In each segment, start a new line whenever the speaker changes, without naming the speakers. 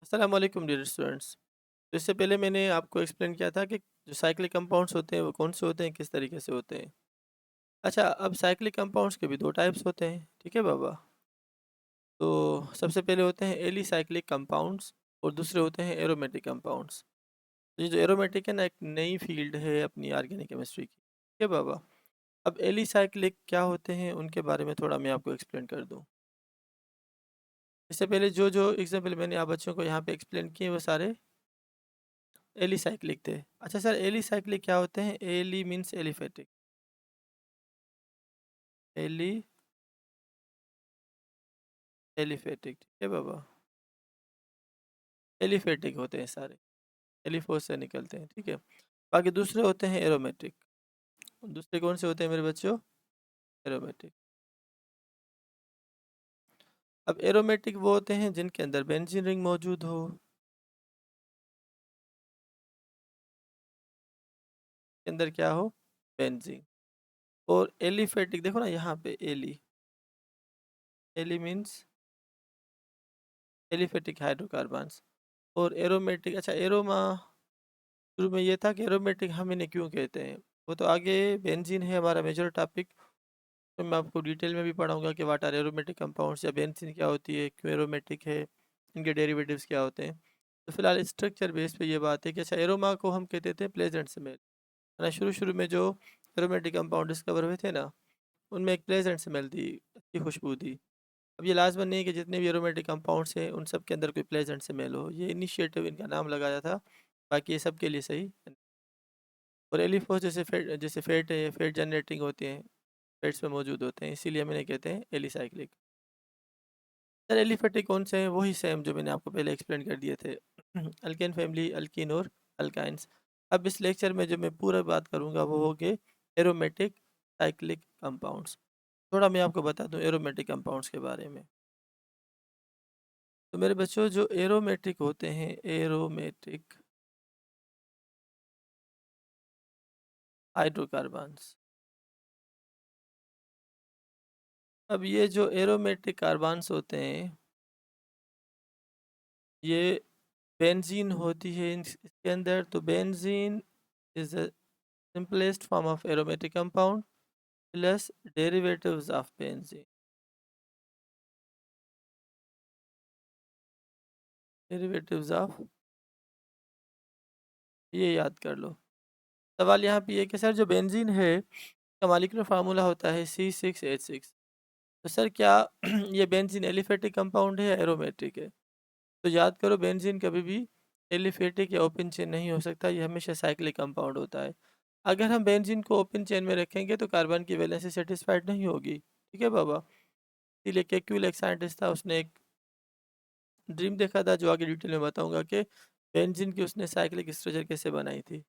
अस्सलाम वालेकुम dear students. तो इससे पहले मैंने आपको एक्सप्लेन किया था कि जो साइक्लिक कंपाउंड्स होते हैं वो कौन से होते हैं, किस तरीके से होते हैं। अच्छा, अब साइक्लिक कंपाउंड्स के भी दो टाइप्स होते हैं, ठीक है बाबा। तो सबसे पहले होते हैं एली साइक्लिक कंपाउंड्स और दूसरे होते हैं एरोमेटिक कंपाउंड्स। तो ये जो एरोमेटिक है ना, एक नई फील्ड है अपनी ऑर्गेनिक केमिस्ट्री की, ठीक है बाबा। अब एली साइक्लिक क्या होते हैं उनके बारे में थोड़ा मैं आपको एक्सप्लेन कर दूँ। इससे पहले जो जो एग्जाम्पल मैंने आप बच्चों को यहाँ पे एक्सप्लेन किए वो सारे एलिसाइक्लिक थे। अच्छा सर, एलिसाइक्लिक क्या होते हैं? Ali means aliphatic. Ali aliphatic, ठीक है बाबा। एलिफेटिक होते हैं सारे, एलिफोस से निकलते हैं, ठीक है। बाकी दूसरे होते हैं एरोमेटिक। दूसरे कौन से होते हैं मेरे बच्चों? एरोमेटिक। अब एरोमेटिक वो होते हैं जिनके अंदर बेंजीन रिंग मौजूद हो, के अंदर क्या हो? बेंजीन। और एलिफेटिक देखो ना यहाँ पे, ali, ali means aliphatic hydrocarbons. और एरोमेटिक, अच्छा एरोमा शुरू में ये था कि एरोमेटिक हम इन्हें क्यों कहते हैं, वो तो आगे बेंजीन है हमारा मेजर टॉपिक। तो मैं आपको डिटेल में भी पढ़ाऊंगा कि वाट आर एरोमेटिक कंपाउंड्स या बेंजीन क्या होती है, क्यों एरोमेटिक है, इनके डेरिवेटिव्स क्या होते हैं। तो फिलहाल स्ट्रक्चर बेस पे ये बात है कि अच्छा, एरोमा को हम कहते थे प्लेजेंट स्मेल, है ना। शुरू शुरू में जो एरोमेटिक कंपाउंड डिस्कवर हुए थे ना, उनमें एक प्लेजेंट स्मेल थी, अच्छी खुशबू थी। अब ये लाजमन नहीं है कि जितने भी एरोमेटिक कंपाउंड्स हैं उन सब के अंदर कोई प्लेजेंट स्मेल हो, ये इनिशिएटिव इनका नाम लगाया था, बाकी ये सब के लिए सही। और एलिफोस जैसे फेट है, फेट जनरेटिंग होते हैं, फेट्स में मौजूद होते हैं, इसीलिए हम इन्हें कहते हैं एलिसाइक्लिक। सर एलिफेटिक कौन से हैं? वही सेम जो मैंने आपको पहले एक्सप्लेन कर दिए थे। अल्केन फैमिली, अल्कीन और अल्काइंस। अब इस लेक्चर में जो मैं पूरा बात करूंगा वो हो गए एरोमेटिक साइक्लिक कंपाउंड्स। थोड़ा मैं आपको बता दूं एरोमेटिक कंपाउंड्स के बारे में। तो मेरे बच्चों, जो एरोमेटिक होते हैं, एरोमेटिक हाइड्रोकार्बन्स। अब ये जो एरोमेटिक कार्बन्स होते हैं, ये बेंजीन होती है इसके अंदर। तो benzene is the simplest form of aromatic compound plus derivatives of benzene. Derivatives of, ये याद कर लो। सवाल यहाँ पे ये कि सर जो बेंजीन है का मॉलिक्यूलर फार्मूला होता है C6H6। तो सर क्या ये बेंजीन एलिफेटिक कंपाउंड है या एरोमेटिक है? तो याद करो, बेंजीन कभी भी एलिफेटिक या ओपन चेन नहीं हो सकता, ये हमेशा साइक्लिक कंपाउंड होता है। अगर हम बेंजीन को ओपन चेन में रखेंगे तो कार्बन की वैलेंसी सेटिस्फाइड नहीं होगी, ठीक है बाबा। इसीलिए केक्यूल एक साइंटिस्ट था, उसने एक ड्रीम देखा था जो आगे डिटेल में बताऊंगा कि बेंजीन की उसने साइक्लिक स्ट्रक्चर कैसे बनाई थी।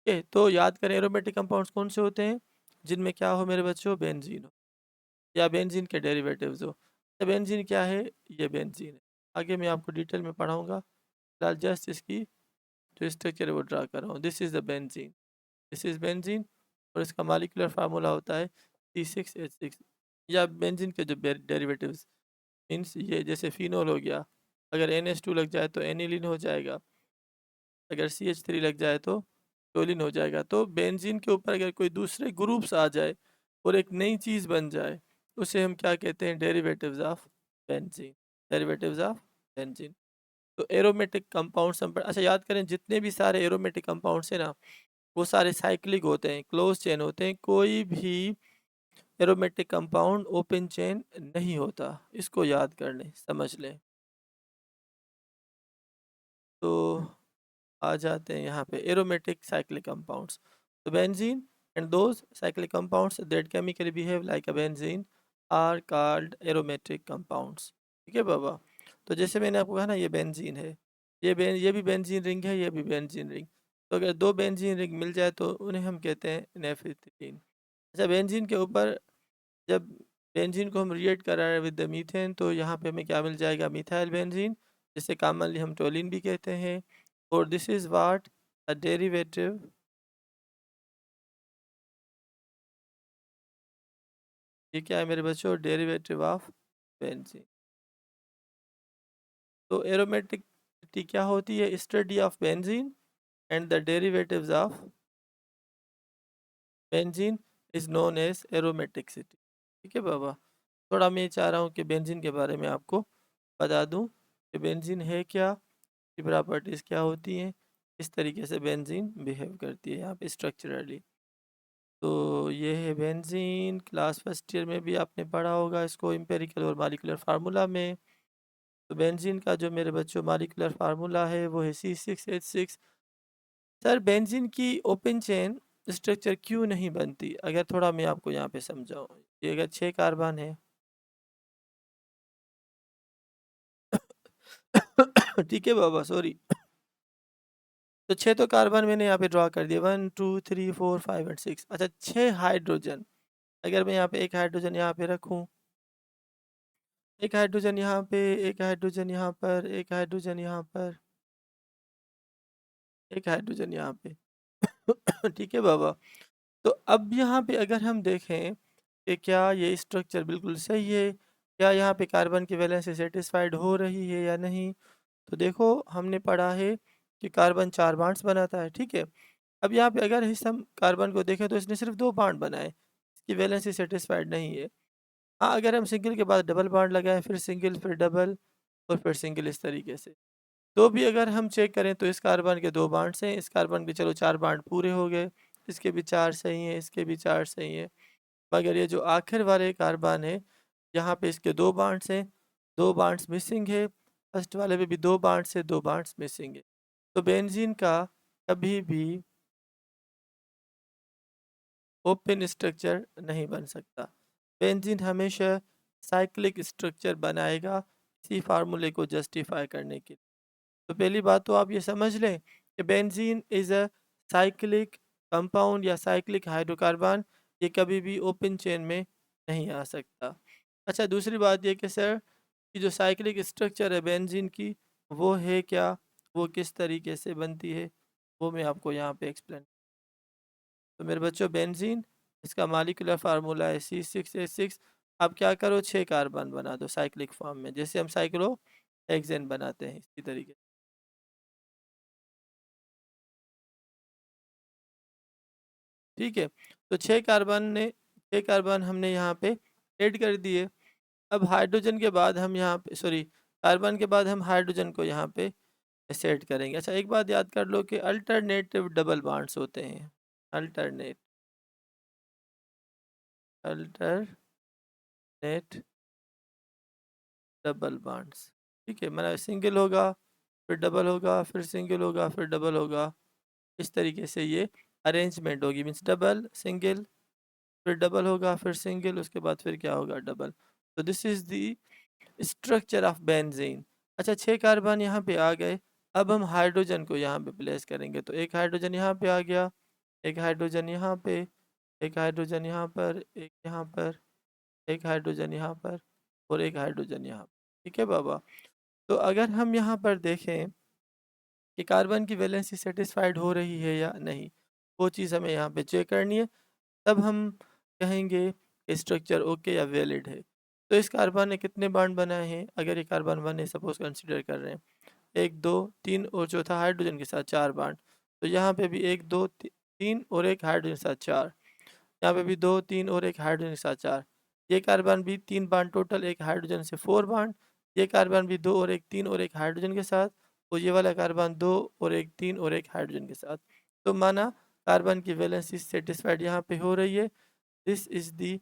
ओके, तो याद करें एरोमेटिक कंपाउंड्स कौन से होते हैं? जिनमें क्या हो मेरे बच्चों? बेंजीन हो या बेंजीन के डेरिवेटिव्स हो। तो बेंजीन क्या है? ये बेंजीन है। आगे मैं आपको डिटेल में पढ़ाऊंगा, फिलहाल जस्ट इसकी जो स्ट्रक्चर है वो ड्रा कर रहा हूँ। This is the benzene, this is benzene. और इसका मॉलिक्यूलर फार्मूला होता है C6H6। या बेंजीन के जो डेरिवेटिव्स मीन्स ये जैसे फिनोल हो गया, अगर NH2 लग जाए तो एनिलीन हो जाएगा, अगर CH3 लग जाए तो टोलिन हो जाएगा। तो बेंजीन के ऊपर अगर कोई दूसरे ग्रुप्स आ जाए और एक नई चीज़ बन जाए, उसे हम क्या कहते हैं? Derivatives of benzene. Derivatives of benzene. तो एरोमेटिक कंपाउंड्स हम अच्छा याद करें, जितने भी सारे एरोमेटिक कंपाउंड्स हैं ना, वो सारे साइक्लिक होते हैं, क्लोज चेन होते हैं। कोई भी एरोमेटिक कंपाउंड ओपन चेन नहीं होता, इसको याद कर लें, समझ लें। तो आ जाते हैं यहाँ पे एरोमेटिक साइक्लिक कंपाउंड्स। तो benzene and those cyclic compounds that chemically behave like a benzene are called aromatic compounds, ठीक है बाबा। तो जैसे मैंने आपको कहा ना, ये बेंजीन है, ये भी बेंजीन रिंग है, ये भी बेंजीन रिंग। तो अगर दो बेंजीन रिंग मिल जाए तो उन्हें हम कहते हैं नेफ्रिथीन। अच्छा, बेंजीन के ऊपर जब बेंजीन को हम रिएक्ट करा रहे हैं विद द मीथेन, तो यहाँ पे हमें क्या मिल जाएगा? मिथाइल बेंजीन, जिसे कॉमनली हम टोलिन भी कहते हैं। और this is what a derivative, ये क्या है मेरे बच्चों? Derivative of benzene. तो एरोमेटिसिटी क्या होती है? Study of benzene and the derivatives of benzene is known as aromaticity. ठीक है बाबा, थोड़ा मैं चाह रहा हूँ कि बेंजीन के बारे में आपको बता दूँ कि बेंजीन है क्या, की प्रॉपर्टीज़ क्या होती हैं, इस तरीके से बेंजीन बिहेव करती है यहाँ पे स्ट्रक्चरली। तो ये है बेंजीन, क्लास फर्स्ट ईयर में भी आपने पढ़ा होगा इसको एम्पेरिकल और मॉलिक्यूलर फार्मूला में। तो बेंजीन का जो मेरे बच्चों मॉलिक्यूलर फार्मूला है वो है C6H6। सर बेंजीन की ओपन चेन स्ट्रक्चर क्यों नहीं बनती? अगर थोड़ा मैं आपको यहाँ पे समझाऊँ, ये अगर 6 कार्बन है ठीक है बाबा, सॉरी। तो 6 तो कार्बन मैंने यहाँ पे ड्रॉ कर दिया, 1 2 3 4 5 एंड 6। अच्छा 6 हाइड्रोजन, अगर मैं यहाँ पे एक हाइड्रोजन यहाँ पे रखूँ, एक हाइड्रोजन यहाँ पे, एक हाइड्रोजन यहाँ पर, एक हाइड्रोजन यहाँ पर, एक हाइड्रोजन यहाँ पे ठीक है बाबा। तो अब यहाँ पे अगर हम देखें कि क्या ये स्ट्रक्चर बिल्कुल सही है, क्या यहाँ पे कार्बन की वैलेंस से सेटिस्फाइड हो रही है या नहीं। तो देखो हमने पढ़ा है कि कार्बन 4 बॉन्ड्स बनाता है, ठीक है। अब यहाँ पे अगर इस हम कार्बन को देखें तो इसने सिर्फ 2 बॉन्ड बनाए, इसकी वैलेंसी सेटिस्फाइड नहीं है। हाँ, अगर हम सिंगल के बाद डबल बॉन्ड लगाएं, फिर सिंगल, फिर डबल और फिर सिंगल, इस तरीके से, तो भी अगर हम चेक करें तो इस कार्बन के 2 बॉन्ड्स हैं, इस कार्बन के चलो 4 बॉन्ड पूरे हो गए, इसके भी 4 सही हैं, इसके भी 4 सही हैं। मगर ये जो आखिर वाले कार्बन है, यहाँ पे इसके 2 बॉन्ड्स हैं, 2 बॉन्ड्स मिसिंग है, फर्स्ट वाले में भी 2 बॉन्ड्स है, 2 बॉन्ड्स मिसिंग है। तो बेंजीन का कभी भी ओपन स्ट्रक्चर नहीं बन सकता। बेंजीन हमेशा साइक्लिक स्ट्रक्चर बनाएगा, इसी फार्मूले को जस्टिफाई करने के लिए। तो पहली बात तो आप ये समझ लें कि benzene is a cyclic compound या साइक्लिक हाइड्रोकार्बन, ये कभी भी ओपन चेन में नहीं आ सकता। अच्छा दूसरी बात ये कि सर कि जो साइक्लिक स्ट्रक्चर है बेंजीन की, वो है क्या, वो किस तरीके से बनती है, वो मैं आपको यहाँ पे एक्सप्लेन। तो मेरे बच्चों बेंजीन, इसका मॉलिक्यूलर फार्मूला है C6H6। आप क्या करो, 6 कार्बन बना दो साइक्लिक फॉर्म में, जैसे हम साइक्लो हेक्सेन बनाते हैं इसी तरीके। ठीक है, तो 6 कार्बन ने, 6 कार्बन हमने यहाँ पे ऐड कर दिए। अब हाइड्रोजन के बाद हम यहाँ पे, सॉरी, कार्बन के बाद हम हाइड्रोजन को यहाँ पे सेट करेंगे। अच्छा एक बात याद कर लो कि अल्टरनेटिव डबल बॉन्ड्स होते हैं, अल्टरनेट अल्टरनेट डबल बॉन्ड्स। ठीक है, मतलब सिंगल होगा, फिर डबल होगा, फिर सिंगल होगा, फिर डबल होगा, इस तरीके से ये अरेंजमेंट होगी। मीन्स डबल सिंगल, फिर डबल होगा, फिर सिंगल, उसके बाद फिर क्या होगा, डबल। तो this is the structure of benzene. अच्छा 6 कार्बन यहाँ पे आ गए, अब हम हाइड्रोजन को यहाँ पे प्लेस करेंगे। तो एक हाइड्रोजन यहाँ पे आ गया, एक हाइड्रोजन यहाँ पे, एक हाइड्रोजन यहाँ पर, एक यहाँ पर, एक हाइड्रोजन यहाँ पर और एक हाइड्रोजन यहाँ पर। ठीक है बाबा, तो अगर हम यहाँ पर देखें कि कार्बन की वैलेंसी सेटिस्फाइड हो रही है या नहीं, वो चीज़ हमें यहाँ पे चेक करनी है, तब हम कहेंगे स्ट्रक्चर ओके या वैलिड है। तो इस कार्बन ने कितने बॉन्ड बनाए हैं, अगर ये कार्बन 1 है सपोज कंसिडर कर रहे हैं, 1 2 3 और चौथा हाइड्रोजन के साथ 4 बॉन्ड। तो यहाँ पे भी 1 2 3 और एक हाइड्रोजन के साथ 4, यहाँ पे भी 2 3 और एक हाइड्रोजन के साथ 4। ये कार्बन भी 3 बॉन्ड टोटल, एक हाइड्रोजन से 4 बॉन्ड। ये कार्बन भी 2 और एक 3 और एक हाइड्रोजन के साथ, और ये वाला कार्बन 2 और एक 3 और एक हाइड्रोजन के साथ। तो माना कार्बन की वैलेंसी सेटिस्फाइड यहाँ पे हो रही है। This is the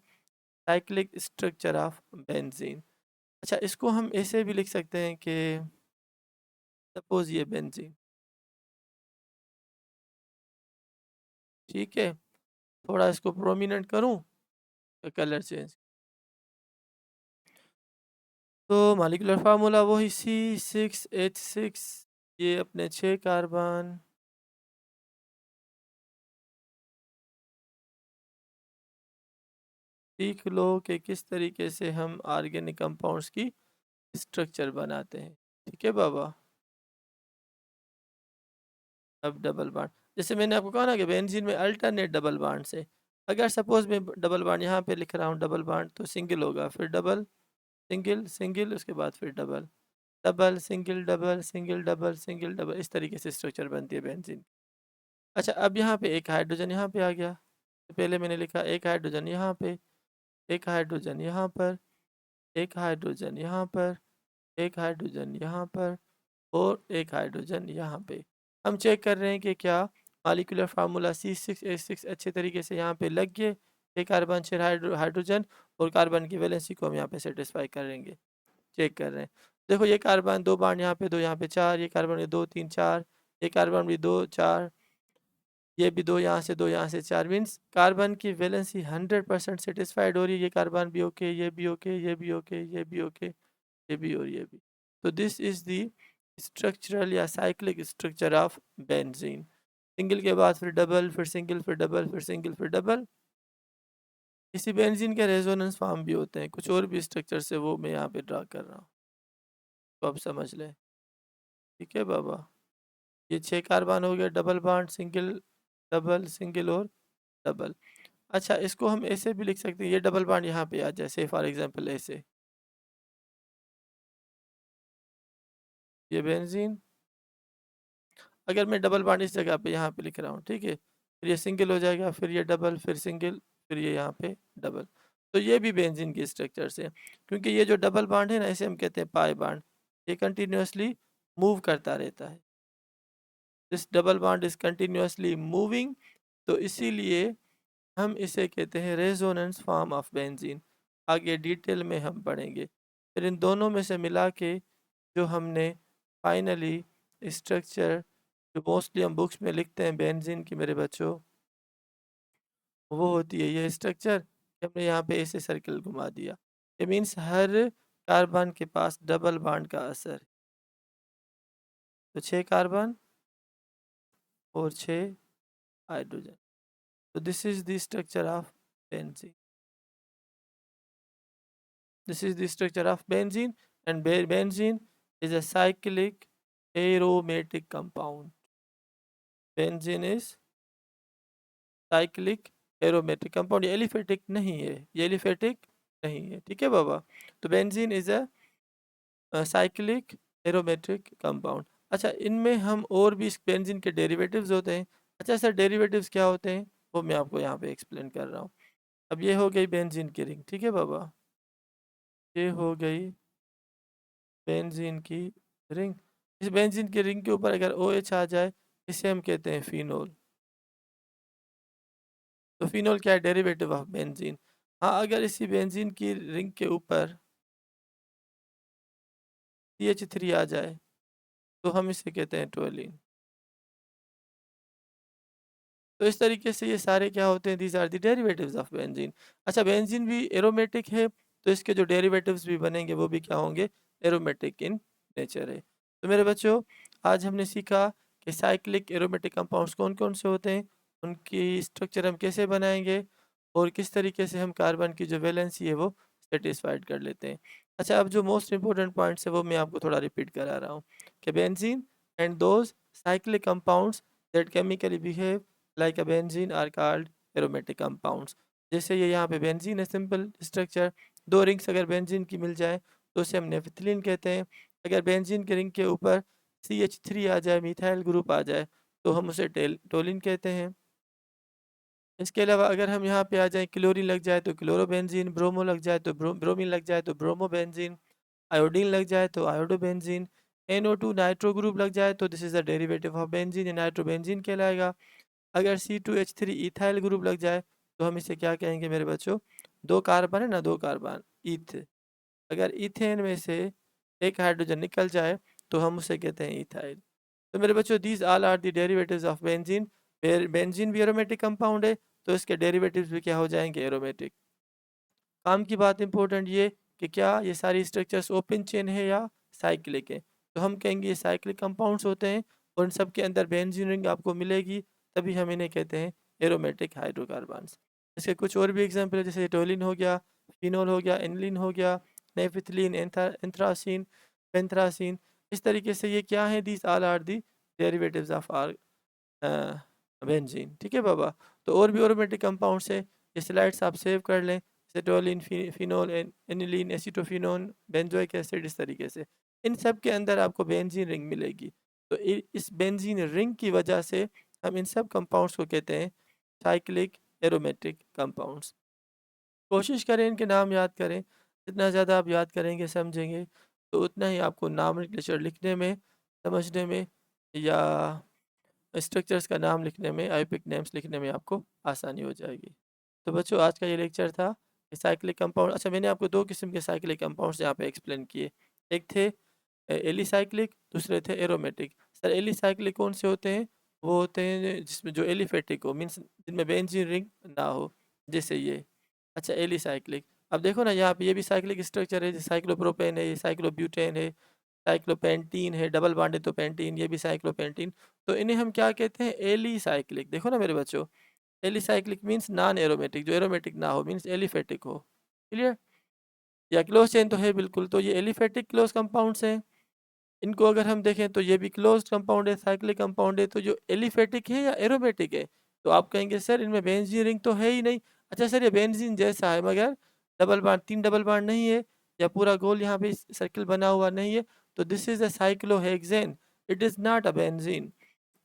cyclic structure of benzene. अच्छा इसको हम ऐसे भी लिख सकते हैं कि सपोज ये बेंजीन, ठीक है, थोड़ा इसको प्रोमिनेंट करूँ, कलर चेंज। तो मॉलिक्यूलर फार्मूला वही C6H6, ये अपने 6 कार्बन, सीख लो कि किस तरीके से हम ऑर्गेनिक कंपाउंड्स की स्ट्रक्चर बनाते हैं। ठीक है बाबा, अब डबल बॉन्ड, जैसे मैंने आपको कहा ना कि बेंजीन में अल्टरनेट डबल बॉन्ड से, अगर सपोज मैं डबल बॉन्ड यहाँ पे लिख रहा हूँ डबल बॉन्ड, तो सिंगल होगा, फिर डबल, सिंगल सिंगल, उसके बाद फिर double. Double single double single double single double, इस तरीके से स्ट्रक्चर बनती है बेंजीन। अच्छा, अब यहाँ पे एक हाइड्रोजन यहाँ पे आ गया, तो पहले मैंने लिखा एक हाइड्रोजन यहाँ पे, एक हाइड्रोजन यहाँ पर, एक हाइड्रोजन यहाँ पर, एक हाइड्रोजन यहाँ पर, और एक हाइड्रोजन यहाँ पे। हम चेक कर रहे हैं कि क्या मॉलिक्यूलर फार्मूला C6H6 अच्छे तरीके से यहाँ पे लग गए, एक कार्बन 6 हाइड्रोजन, और कार्बन की वैलेंसी को हम यहाँ पे सेटिस्फाई करेंगे। चेक कर रहे हैं, देखो ये कार्बन 2 बार यहाँ पे, 2 यहाँ पे 4, ये कार्बन भी 2 3 4, ये कार्बन भी 2 4, ये भी 2 यहाँ से 2 यहाँ से 4, मीन्स कार्बन की वैलेंसी 100% सेटिस्फाइड हो रही है। ये कार्बन भी ओके, ये भी ओके, ये भी ओके, ये भी ओके, ये भी और ये भी। तो दिस इज दी स्ट्रक्चरल या cyclic structure of benzene. Single के बाद फिर डबल, फिर सिंगल, फिर डबल, फिर सिंगल, फिर डबल। इसी बेंजीन के रेजोनेंस फॉर्म भी होते हैं, कुछ और भी स्ट्रक्चर से, वो मैं यहाँ पे ड्रा कर रहा हूँ, तो आप समझ लें। ठीक है बाबा, ये 6 कार्बन हो गया, double bond, single double single और डबल। अच्छा, इसको हम ऐसे भी लिख सकते हैं, ये डबल बॉन्ड यहाँ पे आ जाए, से फॉर एग्जांपल ऐसे, ये बेंजीन, अगर मैं डबल बॉन्ड इस जगह पे यहाँ पे लिख रहा हूँ, ठीक है, फिर ये सिंगल हो जाएगा, फिर ये डबल, फिर सिंगल, फिर ये यहाँ पे डबल। तो ये भी बेंजीन की स्ट्रक्चर से, क्योंकि ये जो डबल बॉन्ड है ना, इसे हम कहते हैं पाई बॉन्ड, ये कंटिन्यूसली मूव करता रहता है, this double bond is continuously moving, तो इसीलिए हम इसे कहते हैं रेजोनेंस फॉर्म ऑफ बेंजीन। आगे डिटेल में हम पढ़ेंगे। फिर इन दोनों में से मिला के जो हमने फाइनली स्ट्रक्चर, जो मोस्टली हम बुक्स में लिखते हैं बेंजीन की मेरे बच्चों, वो होती है ये स्ट्रक्चर। हमने यहाँ पे ऐसे सर्कल घुमा दिया, ये मीन्स हर कार्बन के पास डबल बॉन्ड का असर। तो 6 कार्बन और 6 हाइड्रोजन, तो this is the structure of benzene. This is the structure of benzene, and benzene is a cyclic aromatic compound. Benzene is cyclic aromatic compound. ये एलिफेटिक नहीं है, ये एलिफेटिक नहीं है, ठीक है बाबा। तो benzene is a cyclic aromatic compound. अच्छा, इनमें हम और भी बेंजीन के डेरिवेटिव्स होते हैं। अच्छा सर, डेरिवेटिव्स क्या होते हैं, वो मैं आपको यहाँ पे एक्सप्लेन कर रहा हूँ। अब ये हो गई बेंजीन की रिंग, ठीक है बाबा, ये हो गई बेंजीन की रिंग। इस बेंजीन की रिंग के ऊपर अगर OH आ जाए, इसे हम कहते हैं फिनोल। तो फिनोल क्या है, डेरिवेटिव ऑफ बेंजीन। हाँ, अगर इसी बेंजीन की रिंग के ऊपर CH3 आ जाए, तो हम इसे कहते हैं टोलिन। तो इस तरीके से ये सारे क्या होते हैं, these are the derivatives of benzene. अच्छा, बेंजीन भी एरोमेटिक है, तो इसके जो डेरिवेटिव्स भी बनेंगे वो भी क्या होंगे, एरोमेटिक इन नेचर है। तो मेरे बच्चों, आज हमने सीखा कि साइक्लिक एरोमेटिक कंपाउंड्स कौन कौन से होते हैं, उनकी स्ट्रक्चर हम कैसे बनाएंगे, और किस तरीके से हम कार्बन की जो वैलेंसी है वो सेटिस्फाइड कर लेते हैं। अच्छा, अब जो मोस्ट इंपॉर्टेंट पॉइंट्स है वो मैं आपको थोड़ा रिपीट करा रहा हूँ कि benzene and those cyclic compounds that chemically behave like a benzene are called aromatic compounds. जैसे ये यहाँ पे बेंजीन है, सिंपल स्ट्रक्चर, 2 रिंग्स अगर बेंजीन की मिल जाए तो उसे हम नेफ्थलीन कहते हैं। अगर बेंजीन के रिंग के ऊपर CH3 आ जाए, मिथाइल ग्रुप आ जाए, तो हम उसे टोलिन कहते हैं। इसके अलावा अगर हम यहाँ पे आ जाए, क्लोरीन लग जाए तो क्लोरोबेंजीन, ब्रोमो लग जाए तो ब्रोमीन लग जाए तो ब्रोमोबेंजीन, आयोडीन लग जाए तो आयोडोबेंजीन, NO2 नाइट्रो ग्रुप लग जाए तो this is the derivative of benzene, ये नाइट्रोबेंजीन कहलाएगा। अगर C2H3 इथाइल ग्रुप लग जाए तो हम इसे क्या कहेंगे मेरे बच्चों, 2 कार्बन है ना, 2 कार्बन ईथ, अगर इथेन में से एक हाइड्रोजन निकल जाए तो हम उसे कहते हैं इथाइल। तो मेरे बच्चों, these all are the derivatives of benzene. Benzene भी एरोमेटिक कंपाउंड है, तो इसके डेरिवेटिव्स भी क्या हो जाएंगे, एरोमेटिक। काम की बात इंपॉर्टेंट ये कि क्या ये सारी स्ट्रक्चर्स ओपन चेन है या साइक्लिक है, तो हम कहेंगे ये साइक्लिक कंपाउंड्स होते हैं, और इन सब के अंदर बेंजीन रिंग आपको मिलेगी, तभी हम इन्हें कहते हैं एरोमेटिक हाइड्रोकार्बन्स। इसके कुछ और भी एग्जाम्पल है, जैसे टोलिन हो गया, फिनोल हो गया, एनिलीन हो गया, नेफिथिलीन, एंथ्रासीन, पेंथ्रासीन। इस तरीके से ये क्या है, these all are the derivatives of our benzene. ठीक है बाबा। तो और भी एरोमेटिक कंपाउंड्स है, ये स्लाइड्स आप सेव कर लें, सेटोलिन, phenol, aniline, acetophenone, benzoic acid, इस तरीके से। इन सब के अंदर आपको बेंजीन रिंग मिलेगी। तो इस बेंजीन रिंग की वजह से हम इन सब कंपाउंड्स को कहते हैं साइक्लिक एरोमेटिक कंपाउंड्स। कोशिश करें इनके नाम याद करें, जितना ज़्यादा आप याद करेंगे समझेंगे तो उतना ही आपको नॉमेनक्लेचर लिखने में, समझने में या स्ट्रक्चर्स का नाम लिखने में, आयोपिक नेम्स लिखने में आपको आसानी हो जाएगी। तो बच्चों आज का ये लेक्चर था कि साइक्लिक कंपाउंड। अच्छा, मैंने आपको दो किस्म के साइक्लिक कंपाउंड्स यहाँ पे एक्सप्लेन किए। एक थे एलिसाइक्लिक, दूसरे थे एरोमेटिक। सर एलिसाइक्लिक कौन से होते हैं? वो होते हैं जिसमें जो एलिफेटिक हो, मीन्स जिनमें बेंजीन रिंग ना हो, जैसे ये। अच्छा एलिसाइक्लिक, अब देखो ना यहाँ पे ये भी साइक्लिक स्ट्रक्चर है, जैसे साइक्लोप्रोपेन है, ये साइक्लोब्यूटेन है, साइक्लोपेंटीन है, डबल बॉन्ड है तो पेंटीन, ये भी साइक्लोपेंटीन। तो इन्हें हम क्या कहते हैं? एलिसाइक्लिक। देखो ना मेरे बच्चों, एलिसाइक्लिक मीन्स नॉन एरोमेटिक, जो एरोमेटिक ना हो, मीन्स एलिफेटिक हो। क्लियर? या क्लोज चेन तो है बिल्कुल, तो ये एलिफेटिक क्लोज कंपाउंड्स हैं। इनको अगर हम देखें तो ये भी क्लोज्ड कंपाउंड है, साइक्लिक कंपाउंड है। तो जो एलिफेटिक है या एरोमेटिक है, तो आप कहेंगे सर इनमें बेंजीन रिंग तो है ही नहीं। अच्छा सर, ये बेंजीन जैसा है मगर डबल बॉन्ड, 3 डबल बॉन्ड नहीं है, या पूरा गोल यहाँ पे सर्किल बना हुआ नहीं है, तो this is a cyclohexane, it is not a benzene.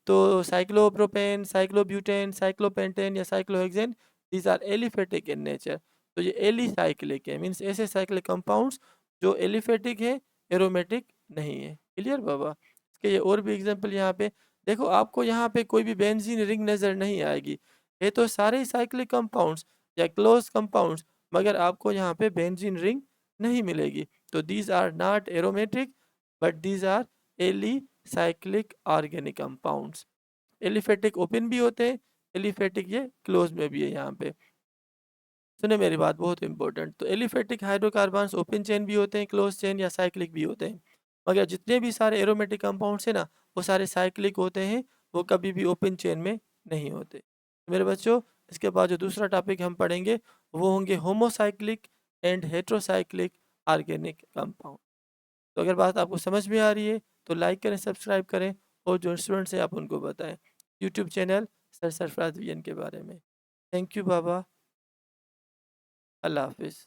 तो साइक्लोप्रोपेन, साइक्लोब्यूटेन, साइक्लोपेंटेन या cyclohexane, these are aliphatic in nature. तो ये एलिसाइक्लिक है, मीन्स ऐसे साइक्लिक कंपाउंड्स जो एलिफेटिक है, एरोमेटिक नहीं है। क्लियर बाबा? इसके ये और भी एग्जांपल यहाँ पे देखो, आपको यहाँ पे कोई भी बेंजीन रिंग नज़र नहीं आएगी। ये तो सारे साइक्लिक कंपाउंड्स या क्लोज कंपाउंड्स, मगर आपको यहाँ पे बेंजीन रिंग नहीं मिलेगी। तो these are not aromatic but these are alicyclic organic compounds. Aliphatic open भी होते हैं, एलिफेटिक ये क्लोज में भी है। यहाँ पे सुने मेरी बात, बहुत इंपॉर्टेंट। तो एलिफेटिक हाइड्रोकार्बन्स ओपन चेन भी होते हैं, क्लोज चेन या साइक्लिक भी होते हैं। मगर जितने भी सारे एरोमेटिक कंपाउंड्स हैं ना, वो सारे साइक्लिक होते हैं, वो कभी भी ओपन चेन में नहीं होते। तो मेरे बच्चों, इसके बाद जो दूसरा टॉपिक हम पढ़ेंगे वो होंगे homocyclic and heterocyclic organic compound. तो अगर बात आपको समझ में आ रही है तो लाइक करें, सब्सक्राइब करें, और जो स्टूडेंट्स हैं आप उनको बताएं YouTube channel sir Sarfaraz vision के बारे में। थैंक यू बाबा, अल्लाह हाफिज़।